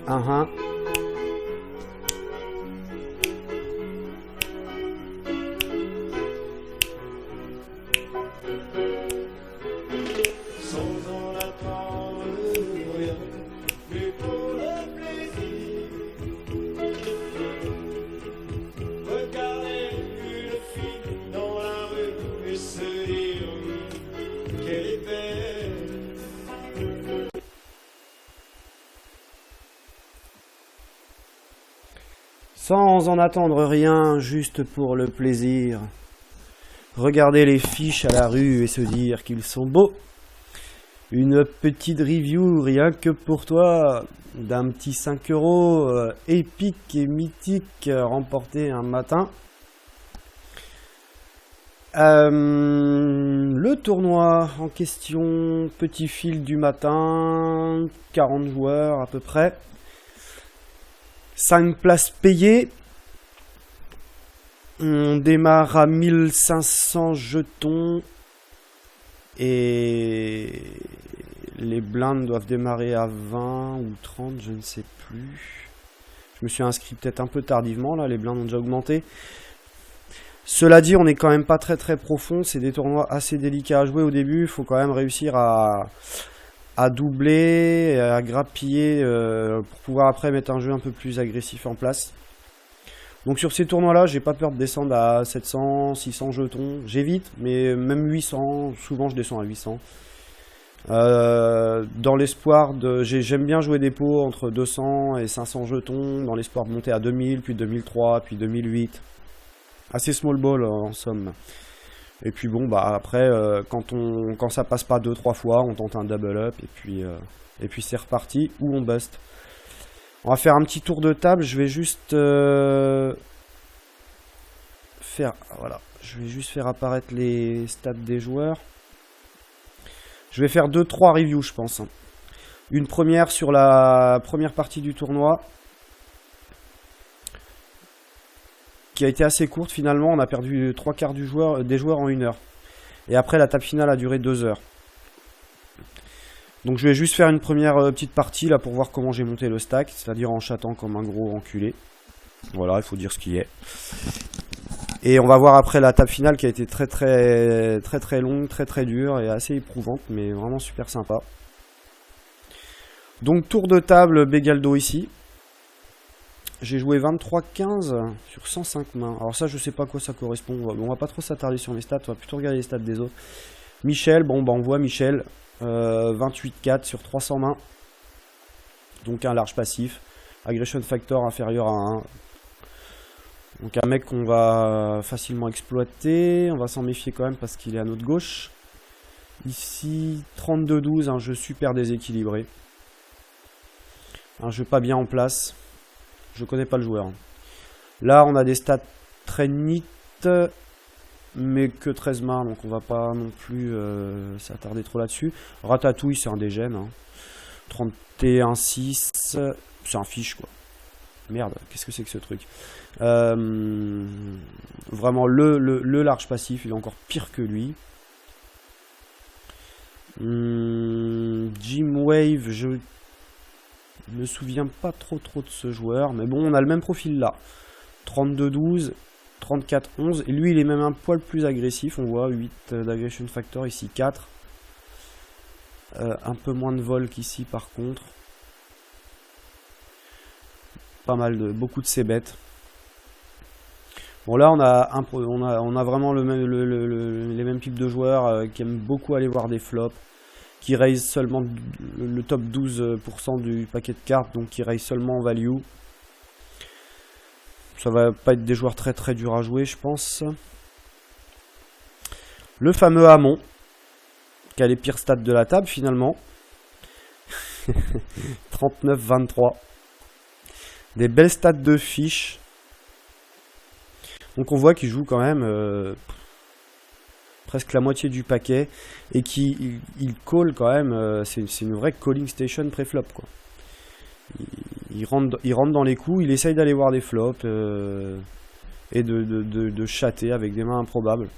Uh-huh. Sans en attendre rien, juste pour le plaisir. Regarder les fiches à la rue et se dire qu'ils sont beaux. Une petite review rien que pour toi d'un petit 5 € épique et mythique remporté un matin. Le tournoi en question, petit fil du matin, 40 joueurs à peu près. 5 places payées. On démarre à 1500 jetons. Et les blindes doivent démarrer à 20 ou 30, je ne sais plus. Je me suis inscrit peut-être un peu tardivement, là, les blindes ont déjà augmenté. Cela dit, on n'est quand même pas très très profond. C'est des tournois assez délicats à jouer au début. Il faut quand même réussir à doubler, à grappiller pour pouvoir après mettre un jeu un peu plus agressif en place. Donc sur ces tournois là, j'ai pas peur de descendre à 700, 600 jetons. J'évite, mais même 800, souvent je descends à 800. Dans l'espoir de... J'aime bien jouer des pots entre 200 et 500 jetons, dans l'espoir de monter à 2000, puis 2003, puis 2008. Assez small ball en somme. Et puis bon, bah après, quand ça passe pas 2-3 fois, on tente un double up et puis c'est reparti, ou on bust. On va faire un petit tour de table, je vais juste voilà, je vais juste faire apparaître les stats des joueurs. Je vais faire 2-3 reviews, je pense. Une première sur la première partie du tournoi, qui a été assez courte finalement. On a perdu 3/4 des joueurs en 1 heure. Et après la table finale a duré 2 heures. Donc je vais juste faire une première petite partie là pour voir comment j'ai monté le stack, c'est-à-dire en chattant comme un gros enculé. Voilà, il faut dire ce qui est. Et on va voir après la table finale qui a été très longue, très dure et assez éprouvante, mais vraiment super sympa. Donc tour de table Begaldo ici. J'ai joué 23-15 sur 105 mains. Alors ça, je sais pas à quoi ça correspond. On va pas trop s'attarder sur mes stats, on va plutôt regarder les stats des autres. Michel, bon bah on voit Michel, 28-4 sur 300 mains. Donc un large passif. Aggression factor inférieur à 1. Donc un mec qu'on va facilement exploiter. On va s'en méfier quand même parce qu'il est à notre gauche. Ici, 32-12, un jeu super déséquilibré. Un jeu pas bien en place. Je connais pas le joueur. Là, on a des stats très neat, mais que 13 mains, donc on va pas non plus s'attarder trop là-dessus. Ratatouille, c'est un dégène. Hein. 31-6, c'est un fiche, quoi. Merde, qu'est-ce que c'est que ce truc? Vraiment, le large passif, il est encore pire que lui. Jim Wave, je me souviens pas trop de ce joueur, mais bon, on a le même profil là. 32-12, 34-11, et lui il est même un poil plus agressif, on voit 8 d'aggression factor, ici 4. Un peu moins de vol qu'ici par contre. Pas mal beaucoup de c-bêtes. Bon là on a vraiment les mêmes types de joueurs qui aiment beaucoup aller voir des flops, qui raise seulement le top 12% du paquet de cartes, donc qui raise seulement en value. Ça va pas être des joueurs très durs à jouer, je pense. Le fameux Hamon, qui a les pires stats de la table finalement. 39-23. Des belles stats de fiches. Donc on voit qu'il joue quand même presque la moitié du paquet et qu'il call quand même, c'est une vraie calling station pré-flop quoi. Il rentre dans les coups, il essaye d'aller voir des flops et de chatter avec des mains improbables.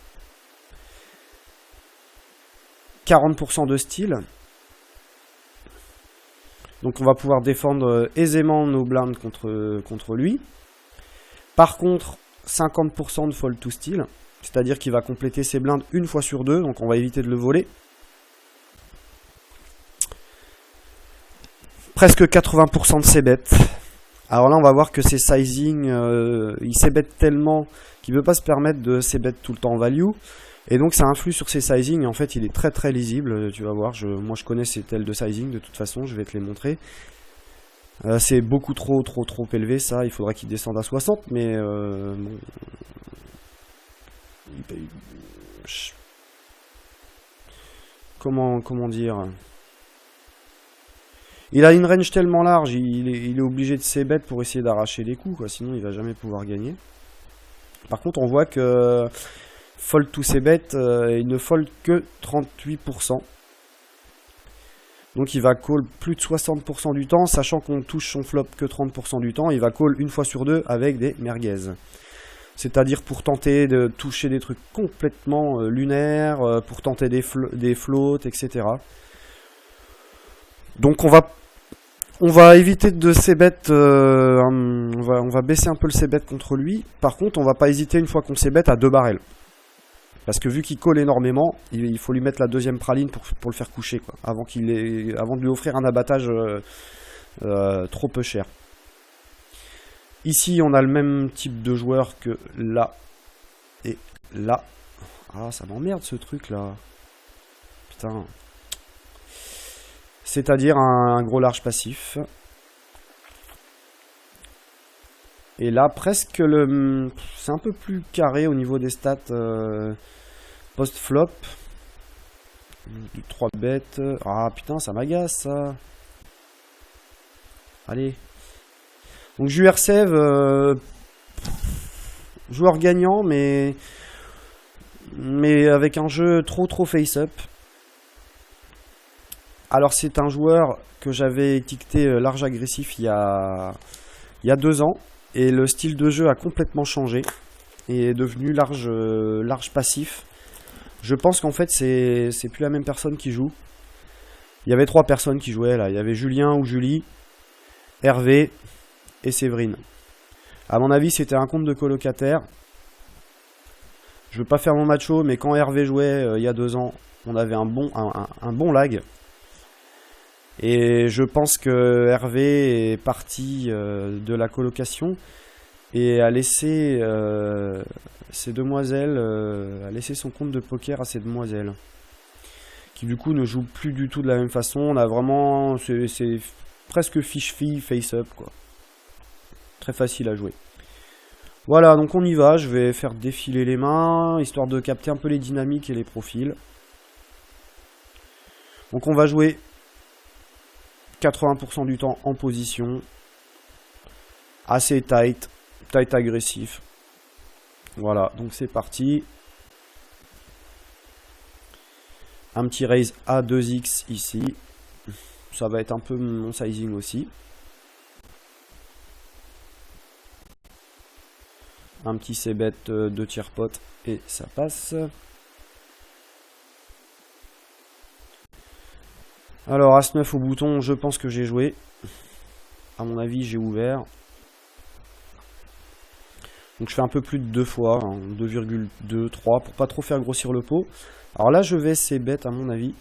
40% de style. Donc on va pouvoir défendre aisément nos blindes contre lui. Par contre, 50% de fold to steal, c'est-à-dire qu'il va compléter ses blindes une fois sur deux, donc on va éviter de le voler. Presque 80% de ses bêtes. Alors là, on va voir que ses sizing, il s'ébet tellement qu'il ne peut pas se permettre de s'ébet tout le temps en value. Et donc ça influe sur ses sizing, et en fait il est très très lisible, tu vas voir, moi je connais ces tels de sizing de toute façon, je vais te les montrer. C'est beaucoup trop élevé ça, il faudra qu'il descende à 60, mais bon. Comment dire, il a une range tellement large, il est obligé de s'ébet pour essayer d'arracher les coups, quoi, sinon il va jamais pouvoir gagner. Par contre on voit que fold tous ses bêtes, il ne fold que 38%. Donc il va call plus de 60% du temps, sachant qu'on touche son flop que 30% du temps, il va call une fois sur deux avec des merguez. C'est-à-dire pour tenter de toucher des trucs complètement lunaires, pour tenter des floats, etc. Donc on va éviter de s'ébet, on va baisser un peu le s'ébet contre lui. Par contre, on va pas hésiter une fois qu'on s'ébet à 2 barrels. Parce que vu qu'il colle énormément, il faut lui mettre la deuxième praline pour le faire coucher, quoi, avant de lui offrir un abattage trop peu cher. Ici, on a le même type de joueur que là et là. Ah, ça m'emmerde ce truc là. Putain. C'est-à-dire un gros large passif. Et là, presque c'est un peu plus carré au niveau des stats post-flop. 3 bêtes. Ah putain, ça m'agace ça. Allez. Donc JURSEV, joueur gagnant, mais avec un jeu trop face-up. Alors c'est un joueur que j'avais étiqueté large agressif il y a 2 ans. Et le style de jeu a complètement changé. Et est devenu large passif. Je pense qu'en fait c'est plus la même personne qui joue. Il y avait 3 personnes qui jouaient là. Il y avait Julien ou Julie, Hervé et Séverine. À mon avis c'était un compte de colocataire. Je veux pas faire mon macho, mais quand Hervé jouait il y a 2 ans, on avait un bon lag. Et je pense que Hervé est parti de la colocation et a laissé ces demoiselles, a laissé son compte de poker à ces demoiselles, qui du coup ne jouent plus du tout de la même façon. On a vraiment, c'est presque fiche-fille, face-up quoi. Très facile à jouer. Voilà, donc on y va, je vais faire défiler les mains, histoire de capter un peu les dynamiques et les profils. Donc on va jouer 80% du temps en position, assez tight agressif. Voilà, donc c'est parti. Un petit raise à 2x ici. Ça va être un peu mon sizing aussi. Un petit c-bet de tiers pot et ça passe. Alors As-9 au bouton, je pense que j'ai joué. À mon avis, j'ai ouvert. Donc je fais un peu plus de 2 fois, hein, 2,2, 3, pour pas trop faire grossir le pot. Alors là, je vais c-bet à mon avis.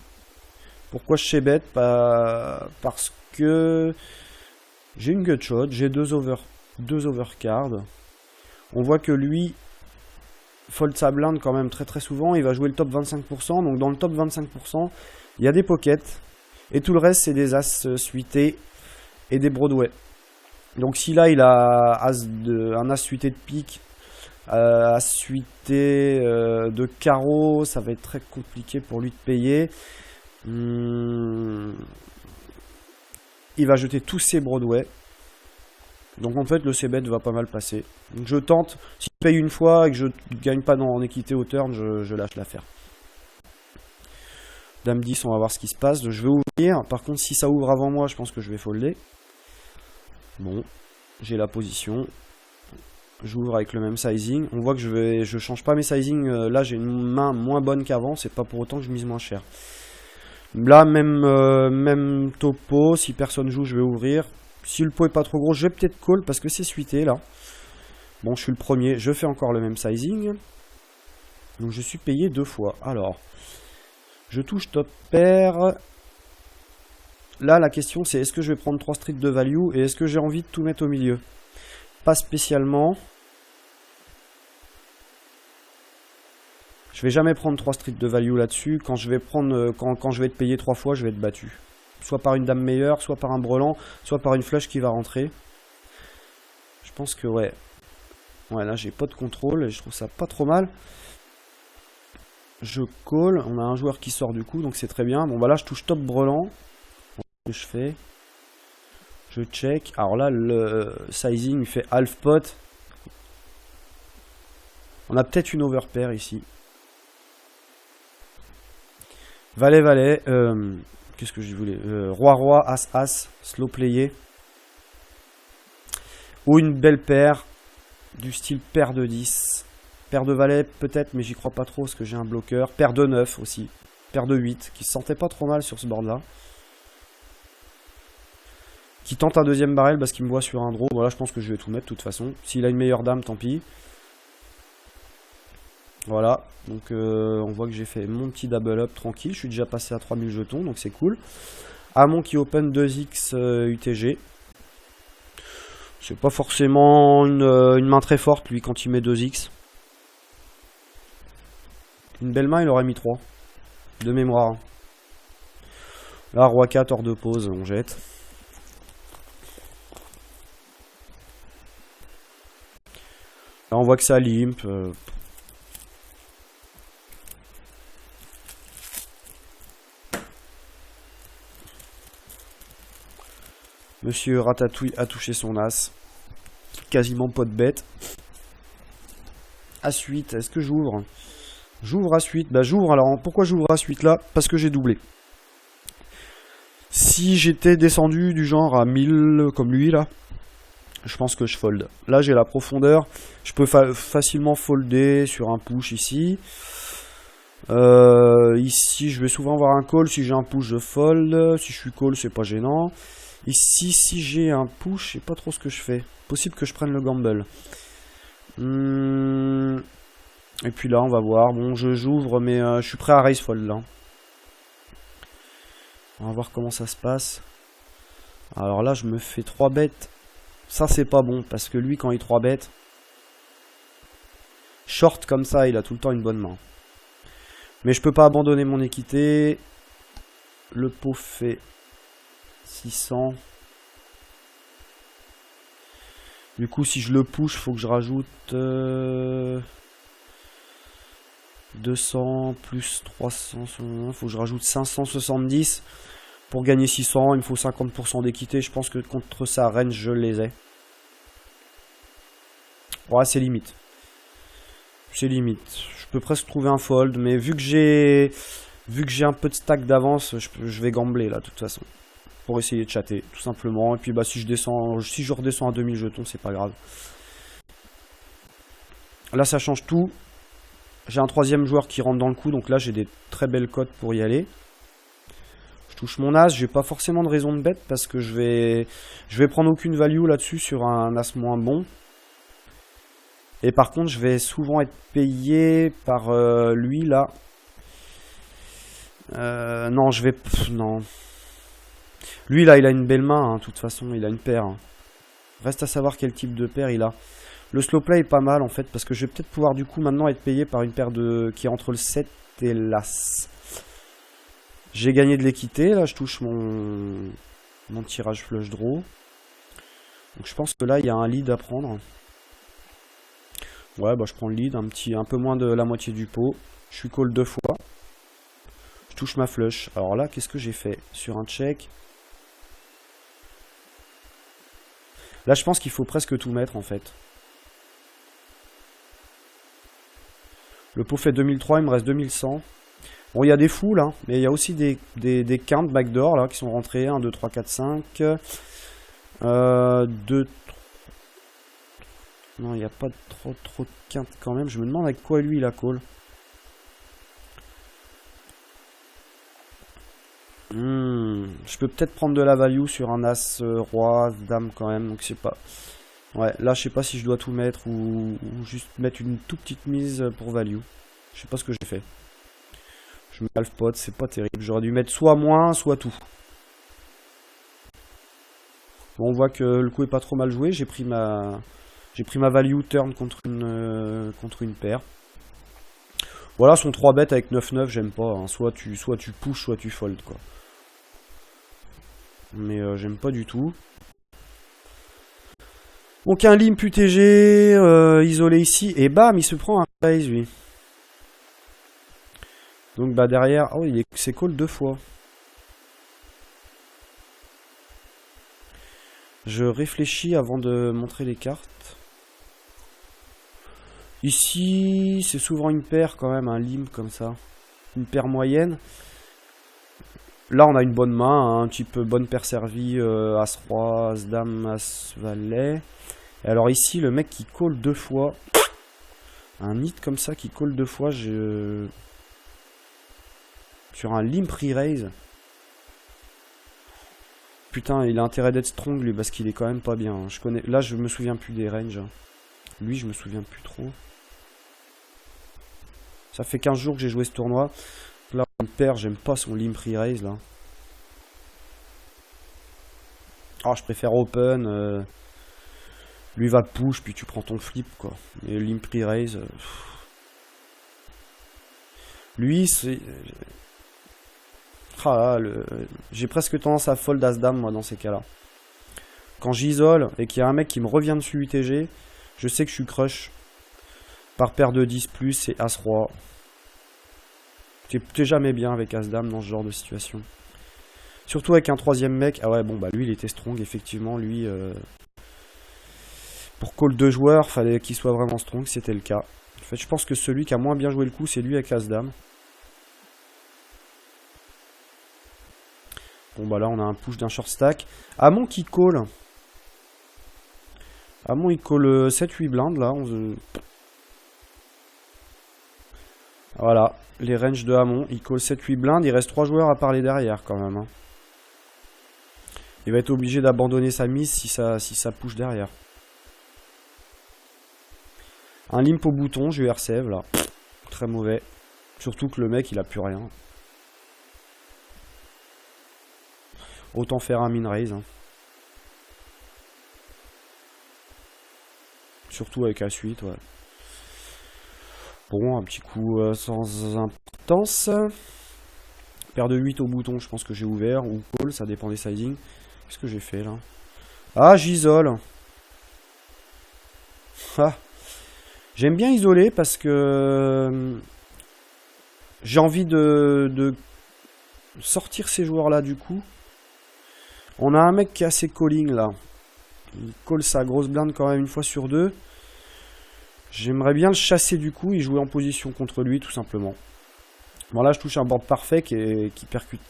Pourquoi je c-bet? Parce que j'ai une gutshot, j'ai 2 overcards. On voit que lui fold sa blinde quand même très souvent. Il va jouer le top 25%. Donc dans le top 25%, il y a des pockets. Et tout le reste, c'est des as suités et des Broadway. Donc si là, il a un as suité de pique, as suité de carreau, ça va être très compliqué pour lui de payer. Il va jeter tous ses Broadway. Donc en fait, le c-bet va pas mal passer. Donc je tente, si je paye une fois et que je gagne pas en équité au turn, je lâche l'affaire. Dame 10, on va voir ce qui se passe. Je vais ouvrir. Par contre, si ça ouvre avant moi, je pense que je vais folder. Bon, j'ai la position. J'ouvre avec le même sizing. On voit que je change pas mes sizing. Là, j'ai une main moins bonne qu'avant. C'est pas pour autant que je mise moins cher. Là, même topo. Si personne joue, je vais ouvrir. Si le pot est pas trop gros, je vais peut-être call parce que c'est suité là. Bon, je suis le premier. Je fais encore le même sizing. Donc je suis payé 2 fois. Alors, je touche top pair. Là, la question c'est est-ce que je vais prendre 3 streets de value et est-ce que j'ai envie de tout mettre au milieu? Pas spécialement. Je vais jamais prendre 3 streets de value là-dessus. Quand je vais prendre, quand je vais être payé 3 fois, je vais être battu. Soit par une dame meilleure, soit par un brelan, soit par une flush qui va rentrer. Je pense que ouais. Ouais, là j'ai pas de contrôle et je trouve ça pas trop mal. Je call, on a un joueur qui sort du coup, donc c'est très bien. Bon bah là je touche top brelan. Que je fais, je check. Alors là le sizing il fait half pot. On a peut-être une overpair ici. Valet valet. Qu'est-ce que je voulais, roi roi as as slow playé. Ou une belle paire du style paire de 10. Paire de valet peut-être, mais j'y crois pas trop parce que j'ai un bloqueur. Paire de 9 aussi. Paire de 8 qui se sentait pas trop mal sur ce board là. Qui tente un deuxième barrel parce qu'il me voit sur un draw. Voilà, je pense que je vais tout mettre de toute façon. S'il a une meilleure dame, tant pis. Voilà, donc on voit que j'ai fait mon petit double up tranquille. Je suis déjà passé à 3000 jetons, donc c'est cool. Amon qui open 2x UTG. C'est pas forcément une main très forte, lui, quand il met 2x. Une belle main, il aurait mis 3. De mémoire. Là, roi 4 hors de pause, on jette. Là, on voit que ça limp. Monsieur Ratatouille a touché son as. Quasiment pas de bête. As-8, est-ce que j'ouvre? J'ouvre As-8. Bah j'ouvre, alors pourquoi j'ouvre As-8 là? Parce que j'ai doublé. Si j'étais descendu du genre à 1000 comme lui là, je pense que je fold. Là j'ai la profondeur. Je peux facilement folder sur un push ici. Ici je vais souvent avoir un call. Si j'ai un push je fold. Si je suis call c'est pas gênant. Ici si j'ai un push, je sais pas trop ce que je fais. Possible que je prenne le gamble. Et puis là on va voir. Bon j'ouvre mais je suis prêt à raise fold là. On va voir comment ça se passe. Alors là je me fais 3 bêtes. Ça c'est pas bon parce que lui quand il 3 bêtes short comme ça il a tout le temps une bonne main. Mais je peux pas abandonner mon équité. Le pot fait 600. Du coup si je le push faut que je rajoute 200 plus 300. Faut que je rajoute 570 pour gagner 600. Il me faut 50% d'équité. Je pense que contre sa range je les ai. Ouais c'est limite. C'est limite. Je peux presque trouver un fold, mais vu que j'ai un peu de stack d'avance, je vais gambler là de toute façon. Pour essayer de chatter, tout simplement. Et puis bah si je redescends à 2000 jetons, c'est pas grave. Là ça change tout. J'ai un troisième joueur qui rentre dans le coup, donc là j'ai des très belles cotes pour y aller. Je touche mon as, j'ai pas forcément de raison de bet parce que je vais prendre aucune value là-dessus sur un as moins bon. Et par contre, je vais souvent être payé par lui, là. Non, je vais... non. Lui, là, il a une belle main, hein, de toute façon, il a une paire. Hein. Reste à savoir quel type de paire il a. Le slow play est pas mal, en fait, parce que je vais peut-être pouvoir, du coup, maintenant être payé par une paire qui est entre le 7 et l'as. J'ai gagné de l'équité, là, je touche mon tirage flush draw. Donc je pense que là, il y a un lead à prendre. Ouais, bah je prends le lead, un peu moins de la moitié du pot. Je suis call 2 fois. Je touche ma flush. Alors là, qu'est-ce que j'ai fait? Sur un check. Là, je pense qu'il faut presque tout mettre, en fait. Le pot fait 2003, il me reste 2100. Bon, il y a des fous, là. Mais il y a aussi des quintes backdoor, là, qui sont rentrés. 1, 2, 3, 4, 5. 2, non, il n'y a pas trop de quintes quand même. Je me demande avec quoi lui il a call. Je peux peut-être prendre de la value sur un as, roi, dame quand même, donc je sais pas. Ouais, là je sais pas si je dois tout mettre ou juste mettre une toute petite mise pour value. Je sais pas ce que j'ai fait. Je me half pot, c'est pas terrible. J'aurais dû mettre soit moins, soit tout. Bon, on voit que le coup est pas trop mal joué. J'ai pris ma value turn contre une paire. Voilà, son 3 bêtes avec 9-9, j'aime pas. Hein. Soit tu push, soit tu fold, quoi. Mais j'aime pas du tout. Donc un limp UTG isolé ici. Et bam, il se prend un raise, lui. Donc bah derrière... Oh, c'est call 2 fois. Je réfléchis avant de montrer les cartes. Ici, c'est souvent une paire quand même, un limp comme ça. Une paire moyenne. Là, on a une bonne main, hein, un type bonne paire servie, As-Roi, As-Dame, As-Valet. Et alors ici, le mec qui call 2 fois. Un hit comme ça qui call 2 fois, sur un limp re-raise. Putain, il a intérêt d'être strong lui parce qu'il est quand même pas bien. Là, je me souviens plus des ranges. Lui, je me souviens plus trop. Ça fait 15 jours que j'ai joué ce tournoi. Là, on perd, j'aime pas son limp re-raise là. Ah, je préfère open. Lui va push, puis tu prends ton flip quoi. Et limp re-raise. Lui, c'est. Ah, j'ai presque tendance à fold as-dame moi dans ces cas-là. Quand j'isole et qu'il y a un mec qui me revient dessus UTG, je sais que je suis crush. Par paire de 10 plus et as-roi. T'es jamais bien avec as-dame dans ce genre de situation. Surtout avec un troisième mec. Ah ouais, bon bah lui il était strong, effectivement. Lui, pour call 2 joueurs, fallait qu'il soit vraiment strong, c'était le cas. En fait, je pense que celui qui a moins bien joué le coup, c'est lui avec as-dame. Bon bah là on a un push d'un short stack. Amon qui call. Amon il call 7-8 blindes là. Voilà, les ranges de Amon. Il call 7-8 blindes. Il reste 3 joueurs à parler derrière quand même. Hein. Il va être obligé d'abandonner sa mise si ça push derrière. Un limp au bouton, je vais R-save là. Très mauvais. Surtout que le mec il a plus rien. Autant faire un min raise. Hein. Surtout avec la suite, ouais. Bon, un petit coup sans importance. Paire de 8 au bouton, je pense que j'ai ouvert. Ou call, ça dépend des sizing. Qu'est-ce que j'ai fait là? Ah, j'isole. Ah. J'aime bien isoler parce que j'ai envie de sortir ces joueurs-là du coup. On a un mec qui est assez calling là. Il call sa grosse blinde quand même une fois sur deux. J'aimerais bien le chasser du coup et jouer en position contre lui tout simplement. Bon là je touche un board parfait qui percute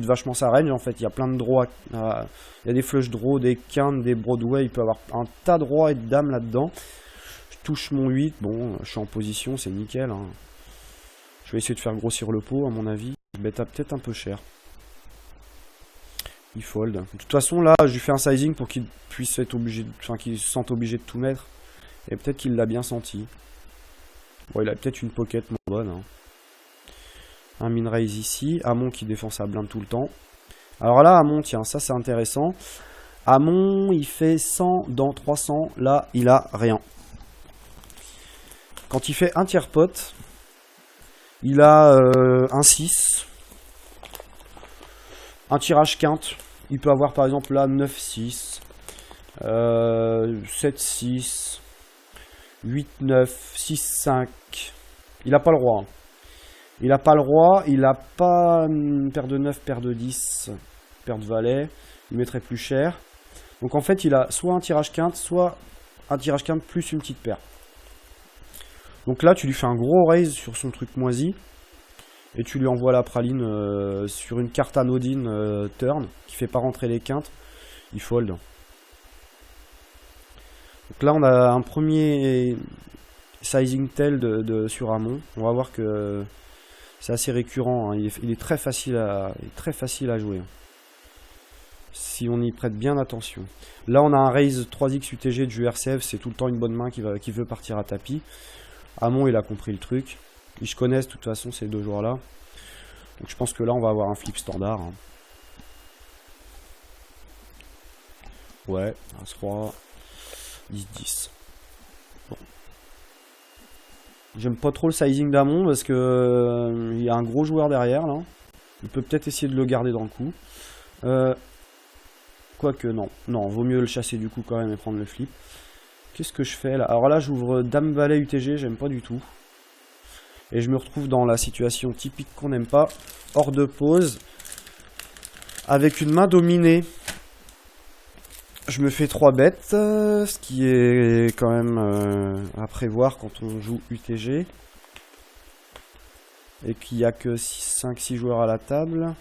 vachement sa range en fait. Il y a plein de draws. Il y a des flush draws, des quintes, des Broadway. Il peut avoir un tas de rois et de dames là-dedans. Je touche mon 8. Bon, je suis en position, c'est nickel. Hein. Je vais essayer de faire grossir le pot à mon avis. Je bêta peut-être un peu cher. Il fold. De toute façon, là, je lui fais un sizing pour qu'il puisse être obligé, enfin, qu'il se sente obligé de tout mettre. Et peut-être qu'il l'a bien senti. Bon, il a peut-être une pocket moins bonne. Hein. Un min raise ici. Amon qui défend sa blinde tout le temps. Alors là, Amon, tiens, ça c'est intéressant. Amon, il fait 100 dans 300. Là, il a rien. Quand il fait un tiers pot, il a un 6. Un tirage quinte, il peut avoir par exemple là 9-6, 7-6, 8-9, 6-5. Il n'a pas le roi. Hein. Il n'a pas le roi, il n'a pas une paire de 9, paire de 10, paire de valet. Il mettrait plus cher. Donc en fait, il a soit un tirage quinte, soit un tirage quinte plus une petite paire. Donc là, tu lui fais un gros raise sur son truc moisi. Et tu lui envoies la praline sur une carte anodine turn qui fait pas rentrer les quintes. Il fold. Donc là on a un premier sizing tail sur Amon. On va voir que C'est assez récurrent, hein. Il est très facile à jouer. Si on y prête bien attention. Là, on a un raise 3x UTG de URCF, c'est tout le temps une bonne main qui veut partir à tapis. Hamon, il a compris le truc. Ils connaissent de toute façon ces deux joueurs-là. Donc je pense que là, on va avoir un flip standard. Hein. Ouais, As-Roi, 10-10. Bon. J'aime pas trop le sizing d'Hamon parce que il y a un gros joueur derrière là. Il peut peut-être essayer de le garder dans le coup. Quoique non. Non, vaut mieux le chasser du coup quand même et prendre le flip. Qu'est-ce que je fais là? Alors là j'ouvre Dame Valet UTG, j'aime pas du tout. Et je me retrouve dans la situation typique qu'on n'aime pas. Hors de pause. Avec une main dominée. Je me fais 3 bêtes, ce qui est quand même à prévoir quand on joue UTG. Et qu'il n'y a que 5-6 joueurs à la table.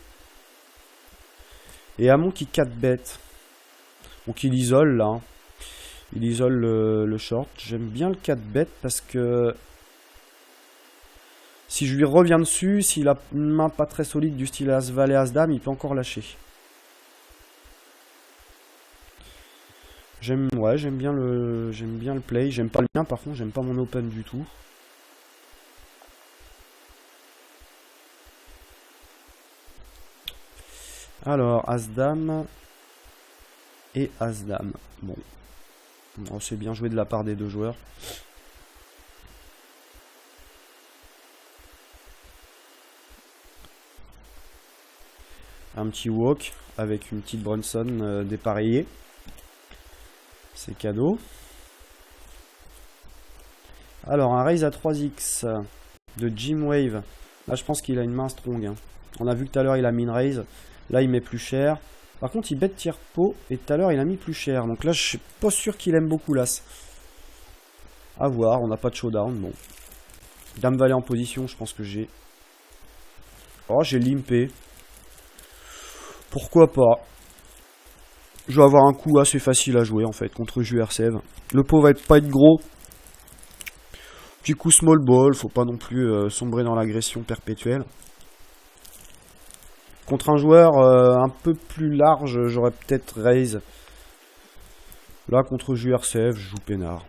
Et Hamon qui 4 bêtes. Donc il isole là. Il isole le short. J'aime bien le 4 bêtes parce que si je lui reviens dessus, s'il a une main pas très solide du style As-Valet, As-Dame, il peut encore lâcher. J'aime bien le play. J'aime pas le mien par contre, j'aime pas mon open du tout. Alors, As-Dame et As-Dame. Bon. C'est bien joué de la part des deux joueurs. Un petit walk avec une petite Brunson dépareillée. C'est cadeau. Alors, un raise à 3x de Jim Wave. Là, je pense qu'il a une main strong. Hein. On a vu que tout à l'heure, il a mis une raise. Là, il met plus cher. Par contre, il bet tiers pot. Et tout à l'heure, il a mis plus cher. Donc là, je suis pas sûr qu'il aime beaucoup l'as. A voir. On n'a pas de showdown. Bon. Dame Valet en position. Je pense que j'ai... Oh, j'ai limpé. Pourquoi pas? Je vais avoir un coup assez facile à jouer, en fait, contre URCF. Le pot va pas être gros. Petit coup small ball. Faut pas non plus sombrer dans l'agression perpétuelle. Contre un joueur un peu plus large, j'aurais peut-être raise. Là, contre URCF, je joue peinard.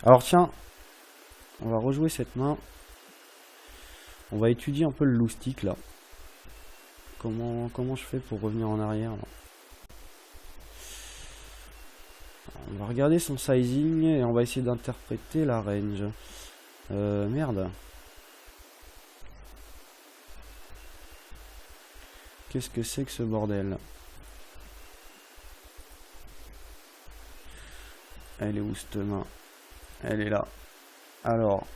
Alors tiens, on va rejouer cette main. On va étudier un peu le loustic là. Comment je fais pour revenir en arrière là? On va regarder son sizing et on va essayer d'interpréter la range. Merde. Qu'est-ce que c'est que ce bordel? Elle est où cette main? Elle est là. Alors.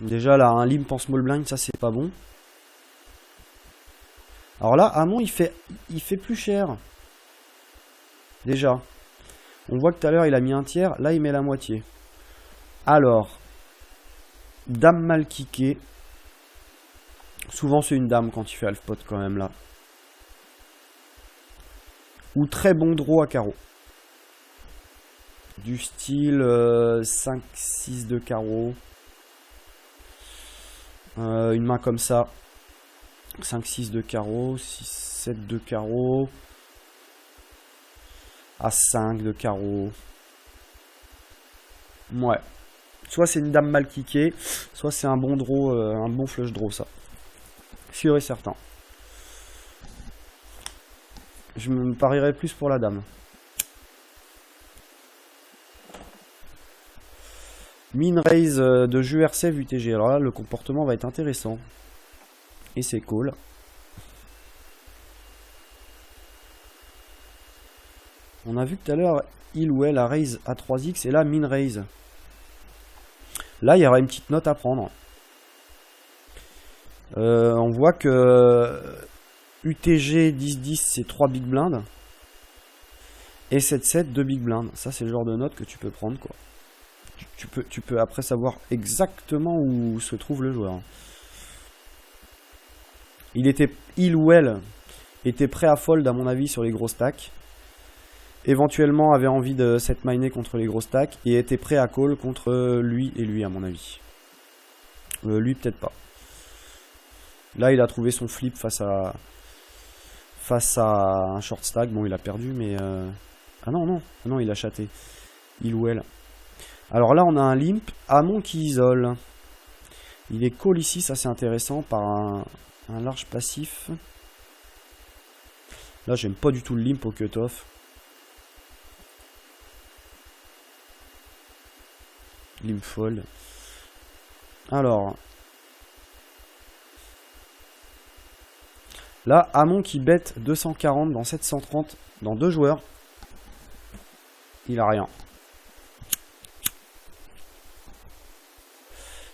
Déjà là, un limp en small blind, ça c'est pas bon. Alors là, Hamon il fait plus cher. Déjà. On voit que tout à l'heure il a mis un tiers, là il met la moitié. Alors. Dame mal kickée. Souvent c'est une dame quand il fait half pot quand même là. Ou très bon draw à carreau. Du style 5-6 de carreau. Une main comme ça. 5-6 de carreau. 6-7 de carreau. As-5 de carreau. Ouais. Soit c'est une dame mal kickée, soit c'est un bon draw, un bon flush draw, ça. Sûr et certain. Je me parierais plus pour la dame. Min raise de URCF UTG. Alors là, le comportement va être intéressant. Et c'est cool. On a vu tout à l'heure, il ou elle a raise à 3x et là, min raise. Là, il y aura une petite note à prendre. On voit que UTG 10-10, c'est 3 big blinds. Et 7-7, 2 big blinds. Ça, c'est le genre de note que tu peux prendre, quoi. Tu peux après savoir exactement où se trouve le joueur. Il ou elle était prêt à fold, à mon avis, sur les gros stacks. éventuellement avait envie de set miner contre les gros stacks et était prêt à call contre lui et lui à mon avis. Lui peut-être pas. Là il a trouvé son flip face à un short stack. Bon il a perdu mais... Ah non il a chaté. Il ou elle. Alors là on a un limp, Hamon qui isole. Il est call ici, ça c'est intéressant par un large passif. Là j'aime pas du tout le limp au cutoff. Limp fold. Alors. Là, Hamon qui bête 240 dans 730 dans 2 joueurs. Il a rien.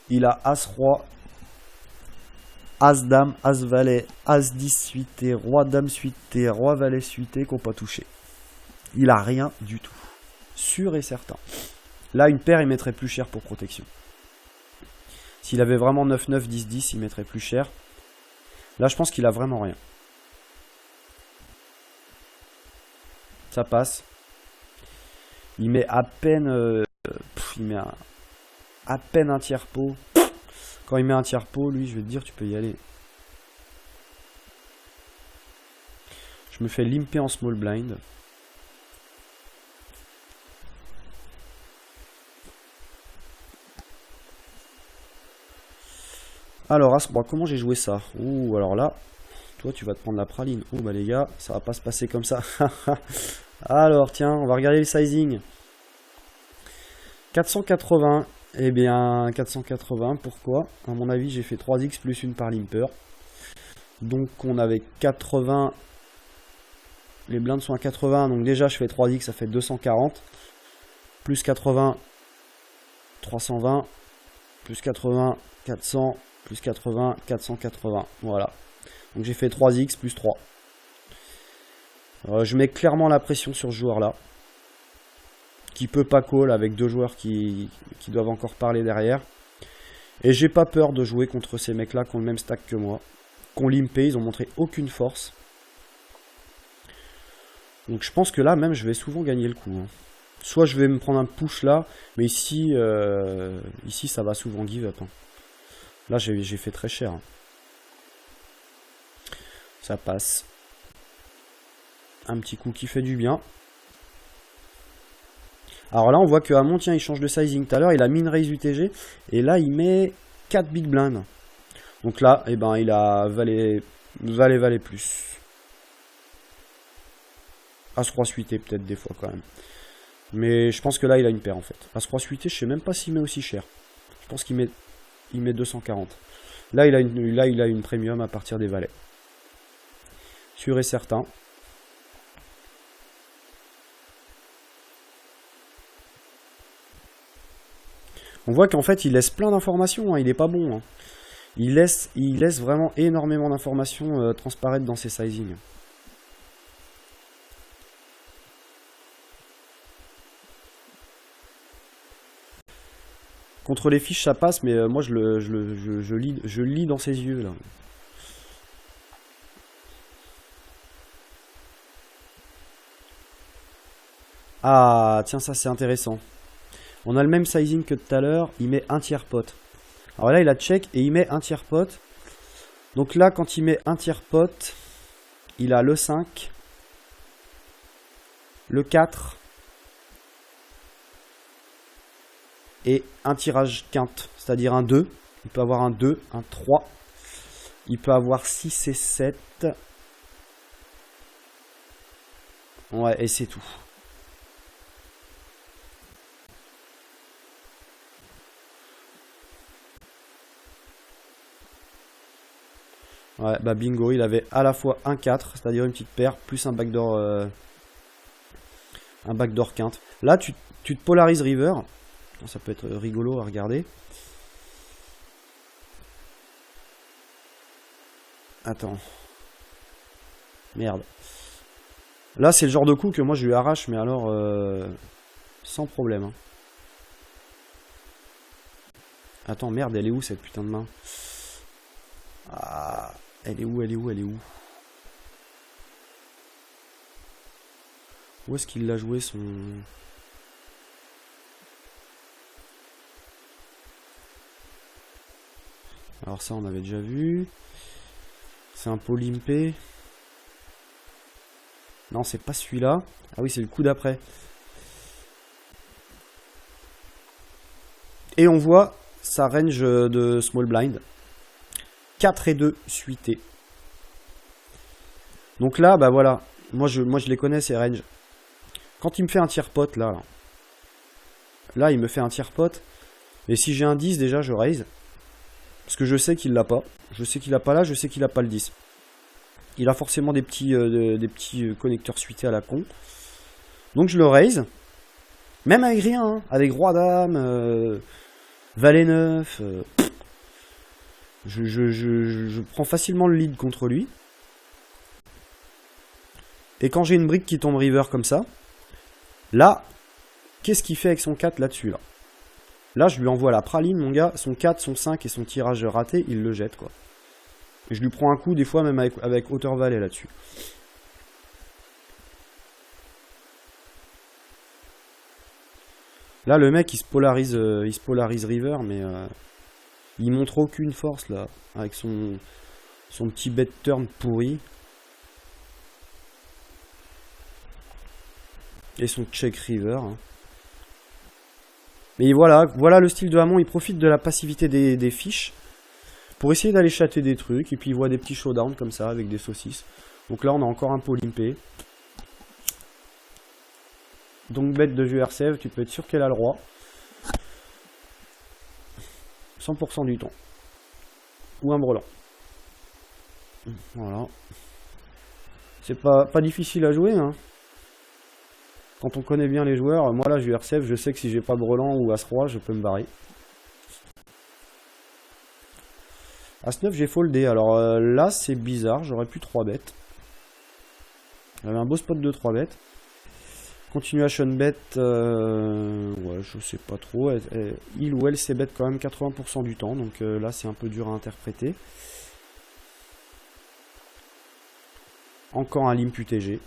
Il a As-Roi, As-Dame, As-Valet, As-10 suité, Roi-Dame suité, Roi-Valet suité qu'on pas touché. Il a rien du tout. Sûr et certain. Là, une paire, il mettrait plus cher pour protection. S'il avait vraiment 9-9, 10-10, il mettrait plus cher. Là, je pense qu'il a vraiment rien. Ça passe. Il met à peine... il met à peine un tiers pot. Quand il met un tiers pot, lui, je vais te dire, tu peux y aller. Je me fais limper en small blind. Alors, As-Roi, comment j'ai joué ça? Ouh, alors là, toi, tu vas te prendre la praline. Ouh, bah les gars, ça va pas se passer comme ça. Alors, tiens, on va regarder le sizing. 480. Eh bien, 480, pourquoi? À mon avis, j'ai fait 3x plus une par limper. Donc, on avait 80. Les blindes sont à 80. Donc, déjà, je fais 3x, ça fait 240. Plus 80, 320. Plus 80, 400. Plus 80, 480. Voilà. Donc j'ai fait 3x plus 3. Je mets clairement la pression sur ce joueur-là. Qui peut pas call avec deux joueurs qui doivent encore parler derrière. Et j'ai pas peur de jouer contre ces mecs-là qui ont le même stack que moi. Qui ont limpé, ils ont montré aucune force. Donc je pense que là même je vais souvent gagner le coup. Hein. Soit je vais me prendre un push là. Mais ici, ici ça va souvent give up. Hein. Là, j'ai fait très cher. Ça passe. Un petit coup qui fait du bien. Alors là, on voit que Hamon, tiens, il change de sizing. Tout à l'heure, il a mis une raise UTG. Et là, il met 4 big blinds. Donc là, eh ben, il a valet plus. As-Roi suité, peut-être des fois, quand même. Mais je pense que là, il a une paire, en fait. As-Roi suité, je sais même pas s'il met aussi cher. Je pense qu'il met... Il met 240. Là, il a une premium à partir des valets. Sûr et certain. On voit qu'en fait, il laisse plein d'informations. Hein. Il est pas bon. Hein. Il laisse vraiment énormément d'informations transparaître dans ses sizings. Contre les fiches ça passe, mais moi je lis dans ses yeux là. Ah tiens ça c'est intéressant. On a le même sizing que tout à l'heure, il met un tiers pot. Alors là il a check et il met un tiers pot. Donc là quand il met un tiers pot, il a le 5, le 4. Et un tirage quinte, c'est-à-dire un 2. Il peut avoir un 2, un 3. Il peut avoir 6 et 7. Ouais, et c'est tout. Ouais, bah bingo, il avait à la fois un 4, c'est-à-dire une petite paire, plus un backdoor quinte. Là, tu te polarises river. Ça peut être rigolo à regarder. Attends. Merde. Là, c'est le genre de coup que moi je lui arrache, mais alors sans problème. Hein. Attends, merde, elle est où cette putain de main? Ah, elle est où? Où est-ce qu'il l'a joué son... Alors ça on avait déjà vu. C'est un pot limpé. Non c'est pas celui-là. Ah oui c'est le coup d'après. Et on voit sa range de small blind. 4 et 2 suité. Donc là bah voilà. Moi je les connais ces ranges. Quand il me fait un tiers pot là. Là il me fait un tiers pot. Et si j'ai un 10 déjà je raise. Parce que je sais qu'il l'a pas. Je sais qu'il a pas là, je sais qu'il a pas le 10. Il a forcément des petits connecteurs suités à la con. Donc je le raise. Même avec rien, hein. Avec roi dame, valet 9. Je prends facilement le lead contre lui. Et quand j'ai une brique qui tombe river comme ça, là, qu'est-ce qu'il fait avec son 4 là-dessus là? Là, je lui envoie la praline, mon gars. Son 4, son 5 et son tirage raté, il le jette, quoi. Et je lui prends un coup, des fois, même avec hauteur valet là-dessus. Là, le mec, il se polarise river, mais il montre aucune force, là. Avec son petit bet turn pourri. Et son check river, hein. Mais voilà le style de Hamon, il profite de la passivité des fiches pour essayer d'aller chatter des trucs, et puis il voit des petits showdowns comme ça avec des saucisses. Donc là on a encore un pot limpé. Donc bête de jeu RCF, tu peux être sûr qu'elle a le roi. 100% du temps. Ou un brelan. Voilà. C'est pas difficile à jouer, hein. Quand on connaît bien les joueurs, moi là, RCF, je sais que si j'ai pas brelan ou As-Roi, je peux me barrer. As-9, j'ai foldé. Alors là, c'est bizarre, j'aurais pu 3 bêtes. J'avais un beau spot de 3 bêtes. Continuation bet, ouais, je sais pas trop. Il ou elle s'est bet quand même 80% du temps, donc là, c'est un peu dur à interpréter. Encore un limp UTG.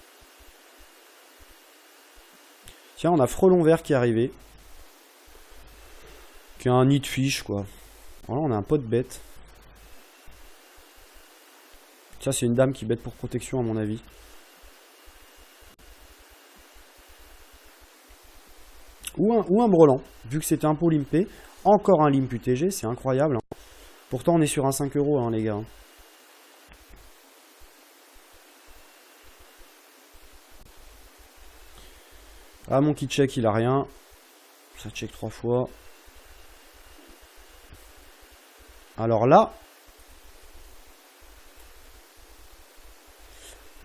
Tiens, on a Frelon Vert qui est arrivé. Qui a un nid de fiche, quoi. Voilà, on a un pot de bête. Ça, c'est une dame qui bête pour protection, à mon avis. Ou un brelan, vu que c'était un pot limpé. Encore un limp UTG, c'est incroyable. Hein. Pourtant, on est sur un 5 €, hein, les gars. Ah, mon qui check, il a rien. Ça check 3 fois. Alors là,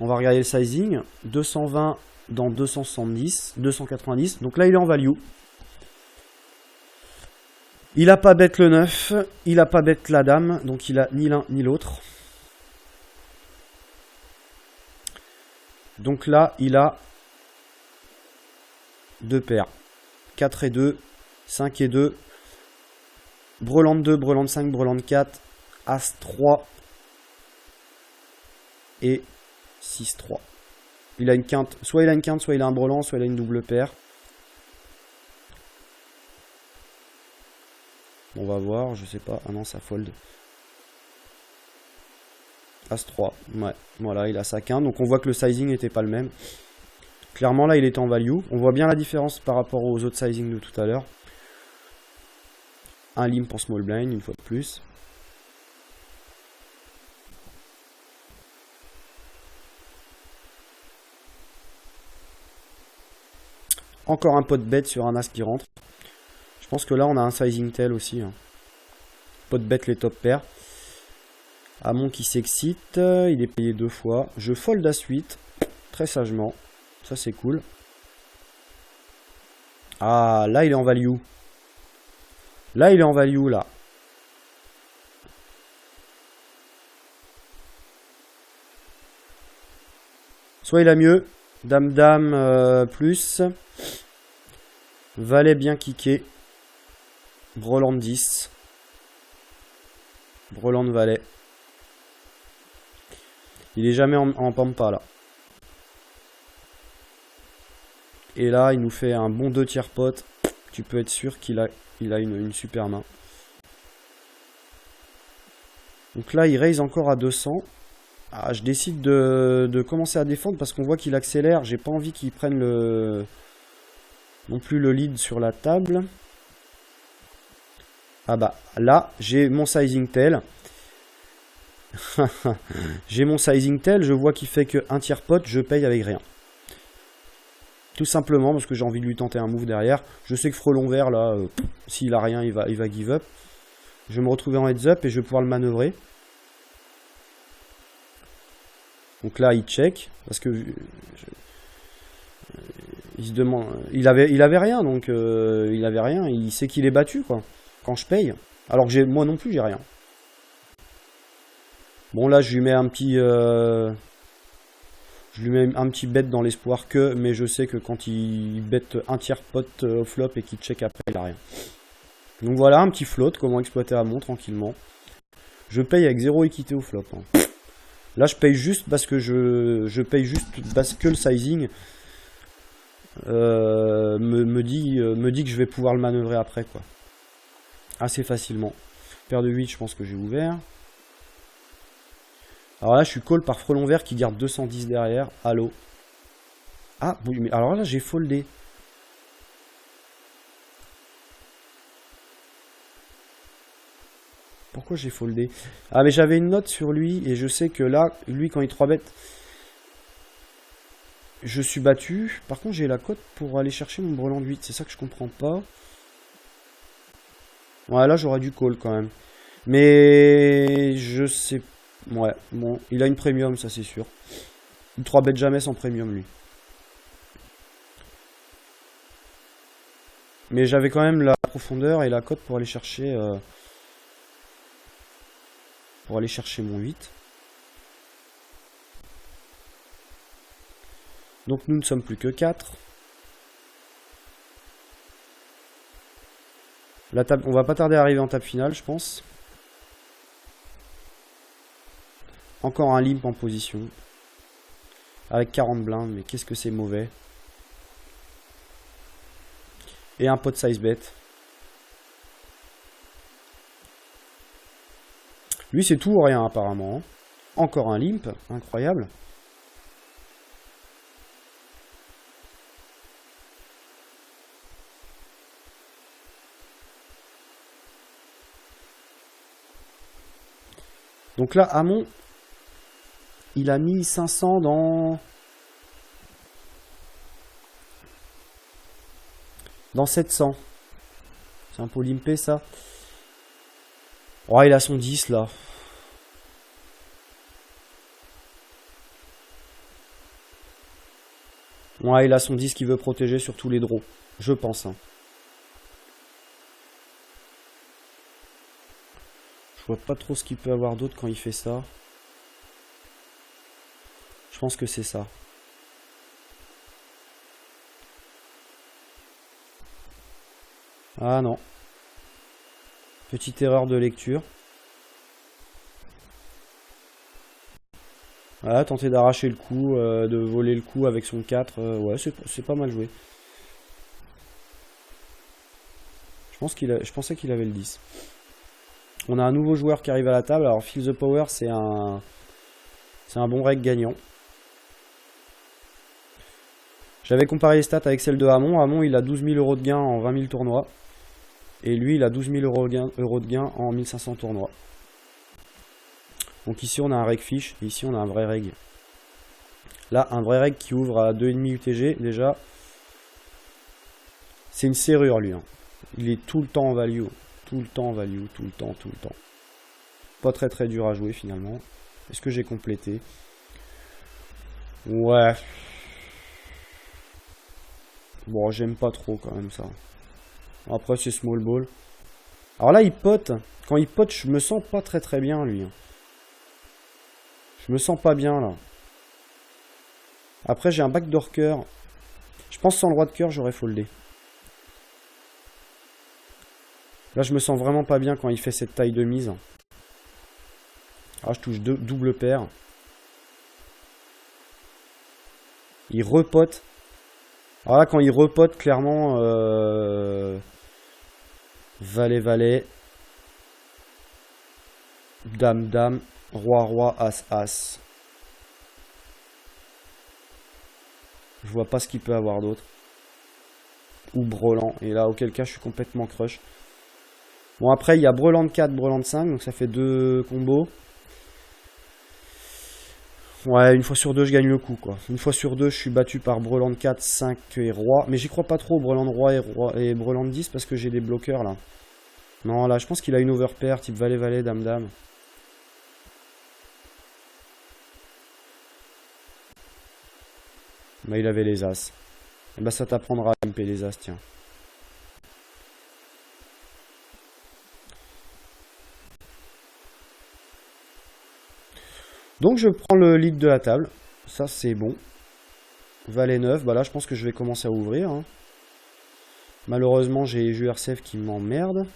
on va regarder le sizing. 220 dans 270, 290. Donc là, il est en value. Il a pas bête le 9. Il a pas bête la dame. Donc il a ni l'un ni l'autre. Donc là, il a 2 paires. 4 et 2, 5 et 2. Brelan de 2, brelan de 5, brelan de 4. As 3. Et 6-3. Il a une quinte. Soit il a une quinte, soit il a un brelan, soit il a une double paire. On va voir, je sais pas. Ah non, ça fold. As 3. Ouais, voilà, il a sa quinte. Donc on voit que le sizing n'était pas le même. Clairement, là, il était en value. On voit bien la différence par rapport aux autres sizing de tout à l'heure. Un limp en small blind, une fois de plus. Encore un pot de bête sur un as qui rentre. Je pense que là, on a un sizing tel aussi. Hein. Pot de bête les top pairs. Hamon qui s'excite. Il est payé 2 fois. Je fold à suite. Très sagement. Ça, c'est cool. Ah, là, il est en value. Là, il est en value, là. Soit il a mieux. Dame-dame plus. Valet bien kické. Brelan de 10. Brelan de valet. Il est jamais en pampa, là. Et là, il nous fait un bon 2 tiers pot. Tu peux être sûr qu'il a, une super main. Donc là, il raise encore à 200. Ah, je décide de commencer à défendre parce qu'on voit qu'il accélère. J'ai pas envie qu'il prenne non plus le lead sur la table. Ah bah, là, j'ai mon sizing tail. J'ai mon sizing tail. Je vois qu'il fait que un tiers pot, je paye avec rien. Tout simplement parce que j'ai envie de lui tenter un move derrière. Je sais que frelon vert, là, s'il a rien, il va give up. Je vais me retrouver en heads up et je vais pouvoir le manœuvrer. Donc là, il check. Parce que il se demande. Il avait rien, donc il avait rien. Il sait qu'il est battu, quoi. Quand je paye. Alors que moi non plus, j'ai rien. Bon, là, je lui mets un petit. Je lui mets un petit bet dans l'espoir que, mais je sais que quand il bet un tiers pot au flop et qu'il check après, il a rien. Donc voilà, un petit float, comment exploiter Hamon tranquillement. Je paye avec 0 équité au flop. Hein. Là, je paye juste parce que je paye juste parce que le sizing me dit que je vais pouvoir le manœuvrer après, quoi. Assez facilement. Paire de 8, je pense que j'ai ouvert. Alors là, je suis call par frelon vert qui garde 210 derrière. Allô. Ah, oui, mais alors là, j'ai foldé. Pourquoi j'ai foldé? Ah, mais j'avais une note sur lui et je sais que là, lui, quand il 3-bet, je suis battu. Par contre, j'ai la cote pour aller chercher mon brelan de 8. C'est ça que je comprends pas. Ouais, là, j'aurais dû call quand même. Mais je sais pas. Ouais, bon, il a une premium, ça c'est sûr. Il 3-bet jamais sans premium, lui. Mais j'avais quand même la profondeur et la cote pour aller chercher mon 8. Donc nous ne sommes plus que 4. La table, on va pas tarder à arriver en table finale, je pense. Encore un limp en position. Avec 40 blindes, mais qu'est-ce que c'est mauvais. Et un pot size bet. Lui, c'est tout ou rien, apparemment. Encore un limp, incroyable. Donc là, Hamon, il a mis 500 dans 700. C'est un peu limpé, ça. Oh, il a son 10, là. Ouais, il a son 10 qui veut protéger sur tous les draws. Je pense. Hein. Je vois pas trop ce qu'il peut avoir d'autre quand il fait ça. Je pense que c'est ça. Ah non. Petite erreur de lecture. Voilà, tenter d'arracher le coup, de voler le coup avec son 4. Ouais, c'est pas mal joué. Je pensais qu'il avait le 10. On a un nouveau joueur qui arrive à la table. Alors, Feel the Power, c'est un bon reg gagnant. J'avais comparé les stats avec celles de Hamon. Hamon, il a 12 000 € de gain en 20 000 tournois. Et lui, il a 12 000 € de gain en 1500 tournois. Donc ici, on a un reg fish. Et ici, on a un vrai reg. Là, un vrai reg qui ouvre à 2,5 UTG. Déjà, c'est une serrure, lui. Hein. Il est tout le temps en value. Tout le temps en value. Tout le temps. Pas très très dur à jouer, finalement. Est-ce que j'ai complété? Ouais. Bon, j'aime pas trop quand même ça. Après, c'est small ball. Alors là, il pote. Quand il pote, je me sens pas très très bien, lui. Je me sens pas bien, là. Après, j'ai un backdoor cœur. Je pense sans le roi de cœur, j'aurais foldé. Là, je me sens vraiment pas bien quand il fait cette taille de mise. Ah, je touche double paire. Il repote. Alors là, quand il repote, clairement, valet, valet, dame, dame, roi, roi, as, as. Je vois pas ce qu'il peut avoir d'autre. Ou brelan. Et là, auquel cas, je suis complètement crush. Bon, après, il y a brelan de 4, brelan de 5. Donc ça fait 2 combos. Ouais, une fois sur 2, je gagne le coup, quoi. Une fois sur 2, je suis battu par brelan de 4, 5 et roi. Mais j'y crois pas trop, brelan de roi et brelan de 10, parce que j'ai des bloqueurs, là. Non, là, je pense qu'il a une overpair, type valet, valet, dame, dame. Bah, il avait les as. Et bah, ça t'apprendra à MP les as, tiens. Donc, je prends le lead de la table. Ça, c'est bon. Valet 9, bah là, je pense que je vais commencer à ouvrir. Hein. Malheureusement, j'ai JRCF qui m'emmerde.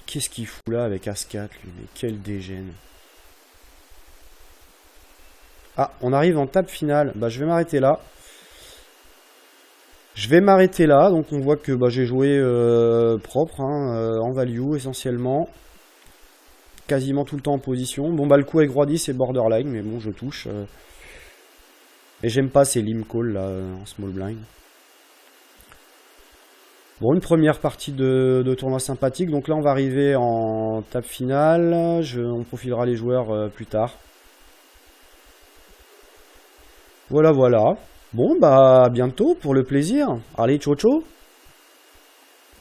Qu'est-ce qu'il fout là avec As-4, lui? Mais quel dégène. Ah, on arrive en table finale. Bah, je vais m'arrêter là. Je vais m'arrêter là. Donc, on voit que bah, j'ai joué propre, hein, en value essentiellement. Quasiment tout le temps en position. Bon, bah, le coup avec roi 10 c'est borderline, mais bon, je touche. Et j'aime pas ces limp call là, en small blind. Bon, une première partie de tournoi sympathique. Donc là, on va arriver en table finale. On profilera les joueurs plus tard. Voilà, voilà. Bon, bah, à bientôt pour le plaisir. Allez, ciao, ciao.